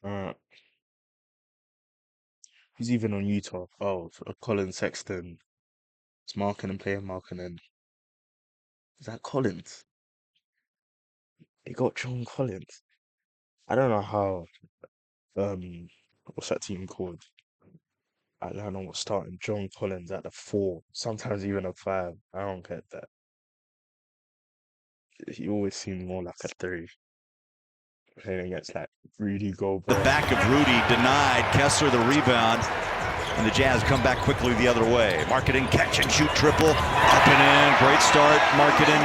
Uh, who's even on Utah? Oh, Colin Sexton. It's marking and playing marking and is that Collins? They got John Collins. I don't know how. What's that team called? Atlanta was starting John Collins at the 4, sometimes even a 5. I don't get that. He always seemed more like a 3. Playing against like Rudy The Gobert. back of Rudy denied. Kessler the rebound. And the Jazz come back quickly the other way. Marketing catch and shoot triple. Up and in. Great start. Marketing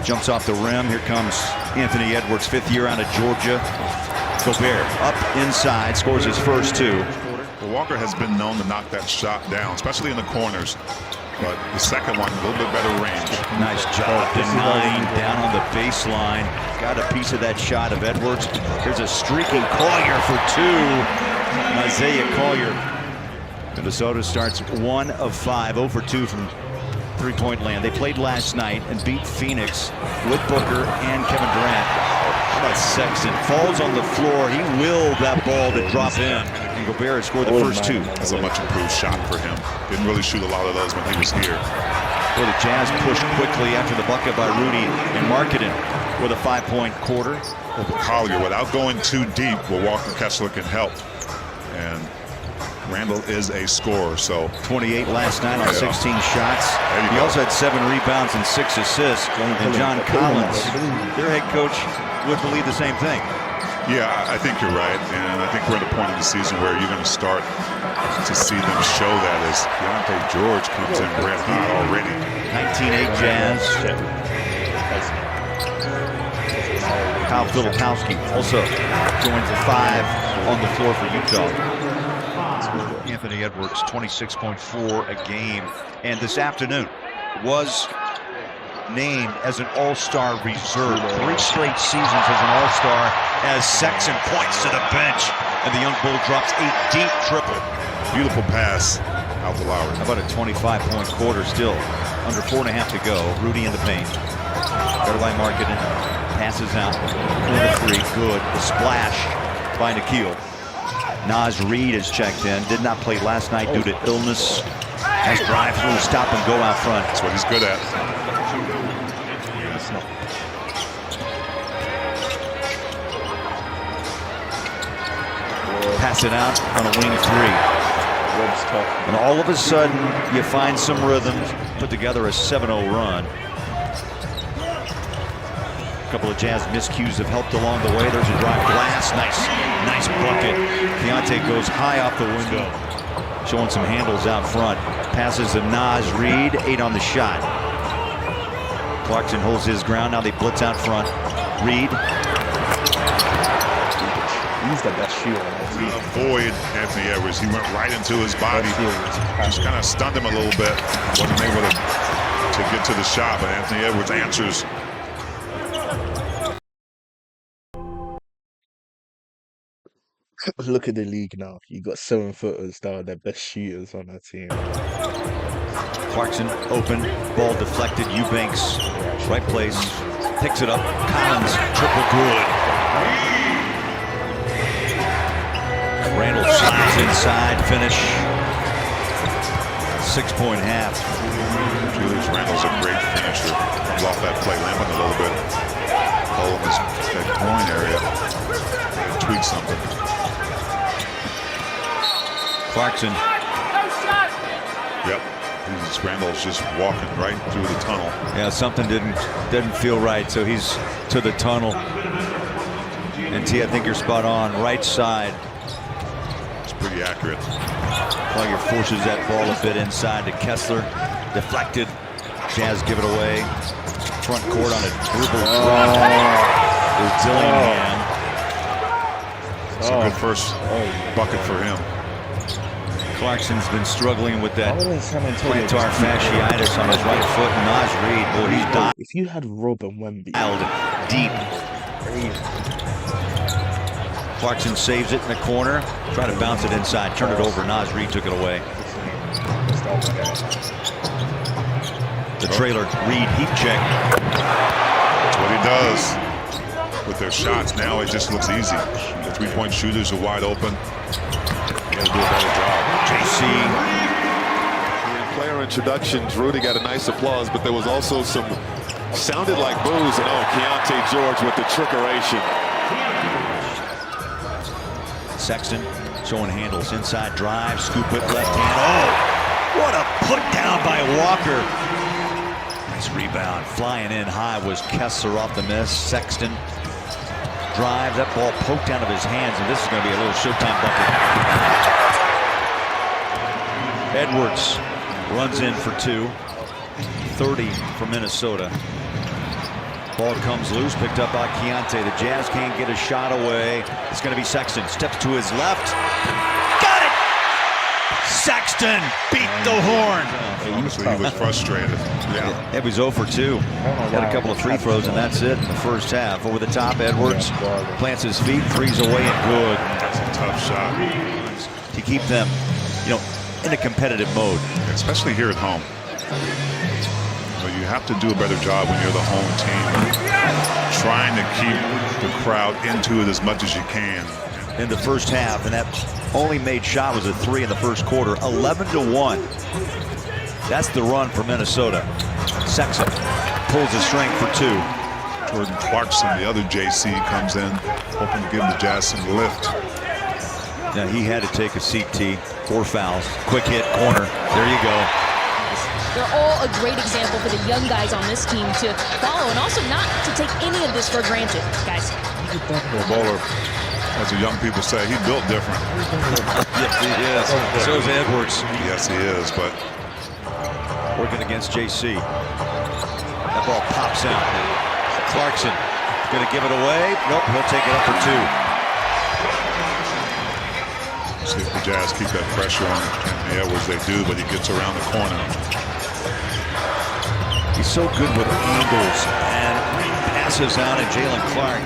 jumps off the rim. Here comes Anthony Edwards, 5th year out of Georgia. Gobert up inside, scores his first 2. Well, Walker has been known to knock that shot down, especially in the corners. But the second one, a little bit better range. Nice job denying down on the baseline. Got a piece of that shot of Edwards. There's a streaking Collier for 2. Isaiah Collier. Minnesota starts 1 of 5, 0 for 2 from three-point land. They played last night and beat Phoenix with Booker and Kevin Durant. How about Sexton? Falls on the floor. He willed that ball to drop in. And Gobert scored the first 2. That's a much improved shot for him. Didn't really shoot a lot of those when he was here. Well, the Jazz pushed quickly after the bucket by Rudy and Markkanen with a 5-point quarter. Well, Collier, without going too deep, well, Walker Kessler can help. And Randall is a scorer, so 28 last night on 16 shots. He also had 7 rebounds and 6 assists. And John Collins, their head coach, would believe the same thing. Yeah, I think you're right, and I think we're at a point in the season where you're going to start to see them show that as Deontay George comes in red hot already. 19-8 Jazz. Kyle Filipowski also joins the 5 on the floor for Utah. Anthony Edwards, 26.4 a game, and this afternoon was named as an All-Star reserve. 3 straight seasons as an All-Star as Sexton points to the bench, and the young bull drops a deep triple. Beautiful pass out to Lowry. How about a 25-point quarter still? Under 4.5 to go. Rudy in the paint. Guarded by Markkanen. Passes out. Corner 3. Good. The splash by Nikhil. Naz Reid is checked in. Did not play last night due to illness. Nice drive through, stop and go out front. That's what he's good at. Pass it out on a wing 3. And all of a sudden, you find some rhythm, put together a 7-0 run. A couple of Jazz miscues have helped along the way. There's a drive glass, nice bucket. Deontay goes high off the window, showing some handles out front. Passes to Naz Reid, 8 on the shot. Clarkson holds his ground, now they blitz out front. Reid. He's the best shooter on that team. Avoid Anthony Edwards. He went right into his body. Just kind of stunned him a little bit. Wasn't able to get to the shot, but Anthony Edwards answers. Look at the league now. You got 7-footers that are the best shooters on that team. Clarkson open, ball deflected. Eubanks, right place, picks it up. Collins, triple good. Randall slides inside, finish. 6-point half. Julius Randall's a great finisher. Comes off that play, lamping a little bit. Hole in his groin area. Tweak something. Clarkson. Yep. Randall's just walking right through the tunnel. Yeah, something didn't feel right, so he's to the tunnel. And T, I think you're spot on. Right side. It's pretty accurate. Collier forces that ball a bit inside to Kessler. Deflected. Jazz give it away. Front court on a dribble drop. Is Dillingham. It's a good first bucket for him. Clarkson's been struggling with that plantar fasciitis on his right foot. And Naz Reid, boy, he's dialed If you had Rob and Wemby deep. Clarkson saves it in the corner. Try to bounce it inside. Turn it over. Naz Reid took it away. The trailer. Reid, heat check. That's what he does. with their shots. Now it just looks easy. The three-point shooters are wide open. They got to do a better job. JC. In player introductions, Rudy got a nice applause, but there was also some sounded like boos, and Keontae George with the trickeration. Sexton showing handles, inside drive, scoop it left hand. Oh, what a put down by Walker. Nice rebound, flying in high was Kessler off the miss. Sexton drives, that ball poked out of his hands, and this is going to be a little Showtime bucket. Edwards runs in for 2. 30 for Minnesota. Ball comes loose, picked up by Keontae. The Jazz can't get a shot away. It's going to be Sexton. Steps to his left. Got it! Sexton beat the horn. Honestly, he was frustrated. Yeah. It was 0 for 2. Got a couple of free throws, and that's it in the first half. Over the top, Edwards plants his feet, threes away, and good. That's a tough shot. To keep them, in a competitive mode. Especially here at home. You have to do a better job when you're the home team, trying to keep the crowd into it as much as you can. In the first half, and that only made shot was a 3 in the first quarter. 11-1. That's the run for Minnesota. Sexton pulls the string for 2. Jordan Clarkson, the other JC, comes in, hoping to give the Jazz some lift. Now he had to take a CT. 4 fouls. Quick hit, corner. There you go. They're all a great example for the young guys on this team to follow, and also not to take any of this for granted, guys. Well, Bowler, as the young people say, he built different. Yes, he is. So is Edwards. Yes, he is, but working against JC. That ball pops out. Clarkson going to give it away. Nope, he'll take it up for 2. See if the Jazz keep that pressure on Anthony Edwards. They do, but he gets around the corner. He's so good with angles and passes out at Jalen Clark.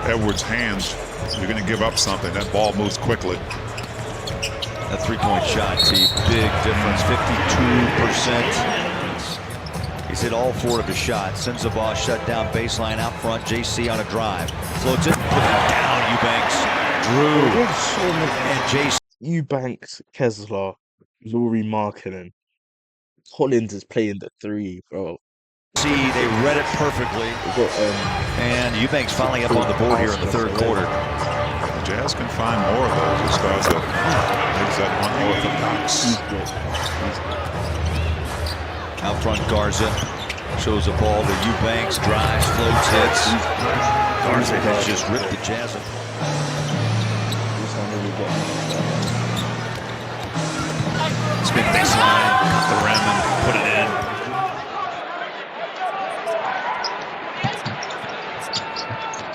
Edwards' hands, you're going to give up something. That ball moves quickly. That three-point shot, see, big difference, 52%. He's hit all 4 of his shots. Sends the ball shut down baseline out front. JC on a drive. Floats it, put it down, Eubanks. Drew and JC. Eubanks, Kessler, Lauri Markkanen. Collins is playing the 3, bro. See, they read it perfectly. And Eubanks finally up on the board here in the third quarter. The Jazz can find more of those as far as makes that unorthodox. Out front, Garza shows the ball to Eubanks, drives, floats, hits. Garza has just ripped the Jazz up. Spin baseline, cut the rim and put it in.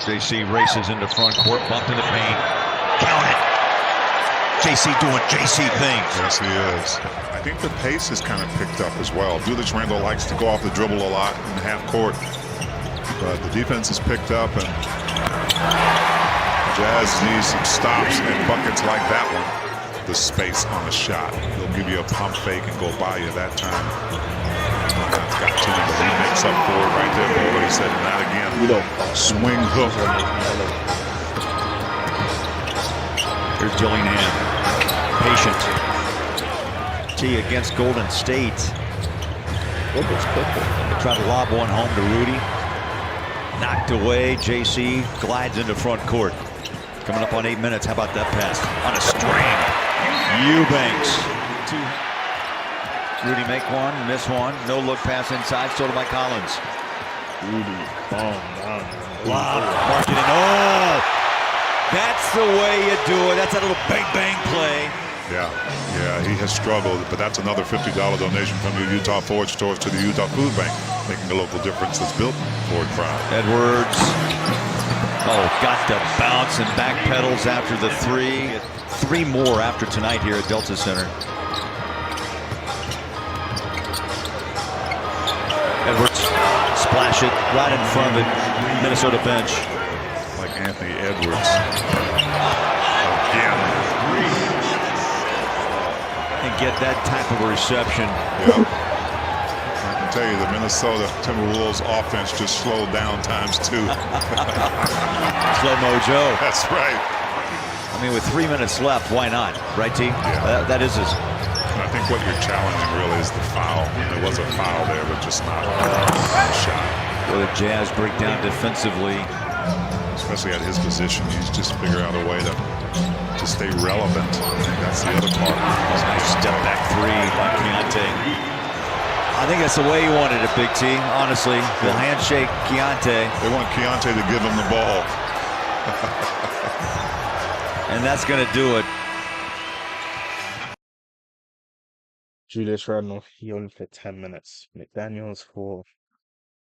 JC races into front court, bumped in the paint. Count it. JC doing JC things. Yes, he is. I think the pace has kind of picked up as well. Julius Randle likes to go off the dribble a lot in half court, but the defense has picked up, and Jazz needs some stops and buckets like that one. The space on the shot. He'll give you a pump fake and go by you that time. That's got to him, but he makes up for it right there. But he said, not again. Swing hook. Here's Dillingham. Patient. T against Golden State. Try to lob one home to Rudy. Knocked away. JC glides into front court. Coming up on 8 minutes. How about that pass? On a string. Eubanks. Rudy make one, miss one. No look pass inside. Stolen by Collins. Rudy, Lob. Mark it in. Oh! That's the way you do it. That's a little bang play. Yeah, he has struggled, but that's another $50 donation from your Utah Forward stores to the Utah Food Bank, making a local difference that's built for it proud. Edwards. Oh, got the bounce and back pedals after the 3. 3 more after tonight here at Delta Center. Edwards splash it right in front of the Minnesota bench. Like Anthony Edwards. Again. And get that type of a reception. Yep. I can tell you, the Minnesota Timberwolves offense just slowed down ×2. Slow-mo Joe. That's right. I mean, with 3 minutes left, why not? Right, T? Yeah. That is his. And I think what you're challenging really is the foul. There was a foul there, but just not a shot. Will the Jazz break down defensively? Especially at his position, he's just figure out a way to stay relevant. I think that's the other part. Nice step back three by Keontae. I think that's the way he wanted it, Big T. Honestly, the handshake, Keontae. They want Keontae to give him the ball. And that's going to do it. Julius Randle, he only played 10 minutes. McDaniels for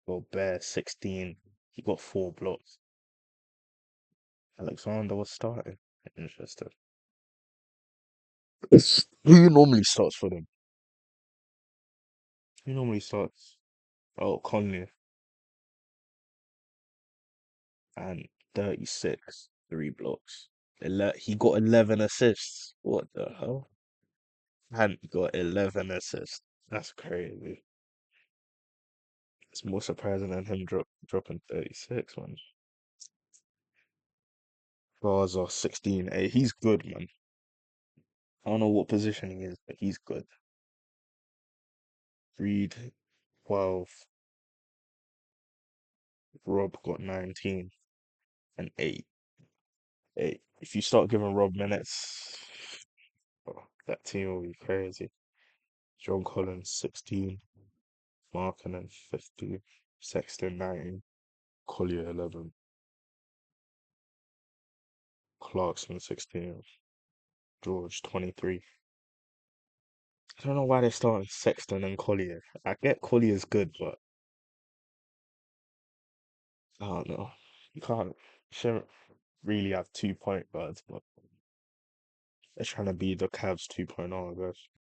Gobert, 16. He got 4 blocks. Alexander was starting. Interesting. Who normally starts for them? Who normally starts? Oh, Conley. And 36, 3 blocks. He got 11 assists. What the hell? And he got 11 assists. That's crazy. It's more surprising than him dropping 36, man. Gaza, 16. Hey, he's good, man. I don't know what position he is, but he's good. Reed, 12. Rob got 19 and 8. Hey, if you start giving Rob minutes, oh, that team will be crazy. John Collins, 16. Markkanen, 15. Sexton, 19. Collier, 11. Clarkson, 16. George, 23. I don't know why they're starting Sexton and Collier. I get Collier's good, but I don't know. Shouldn't really have 2 point guards, but they're trying to be the Cavs 2.0, I guess.